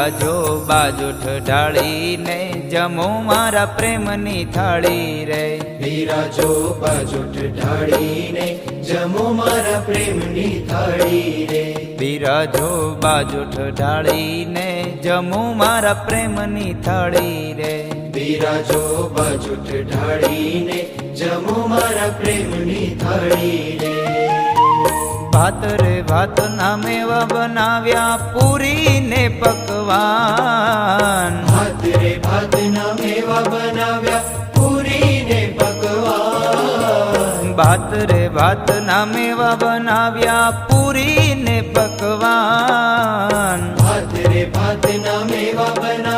બિરાજો બાજોઠ ઢાળીને જમો મારા પ્રેમની થાળી રે બિરાજો બાજોઠ ઢાળીને જમો મારા પ્રેમની થાળી રે બિરાજો બાજોઠ ઢાળીને જમો મારા પ્રેમની થાળી રે બિરાજો બાજોઠ ઢાળીને જમો મારા પ્રેમની થાળી રે ભાત રે ભાત ના મેવા બનાવ્યા પૂરી ને પકવાન ભાત રે ભાત ના મેવા બનાવ્યા પૂરી ને પકવાન ભાત રે ભાત ના મેવા બનાવ્યા પૂરી ને પકવાન ભાત રે ભાત ના મેવા બનાવ્યા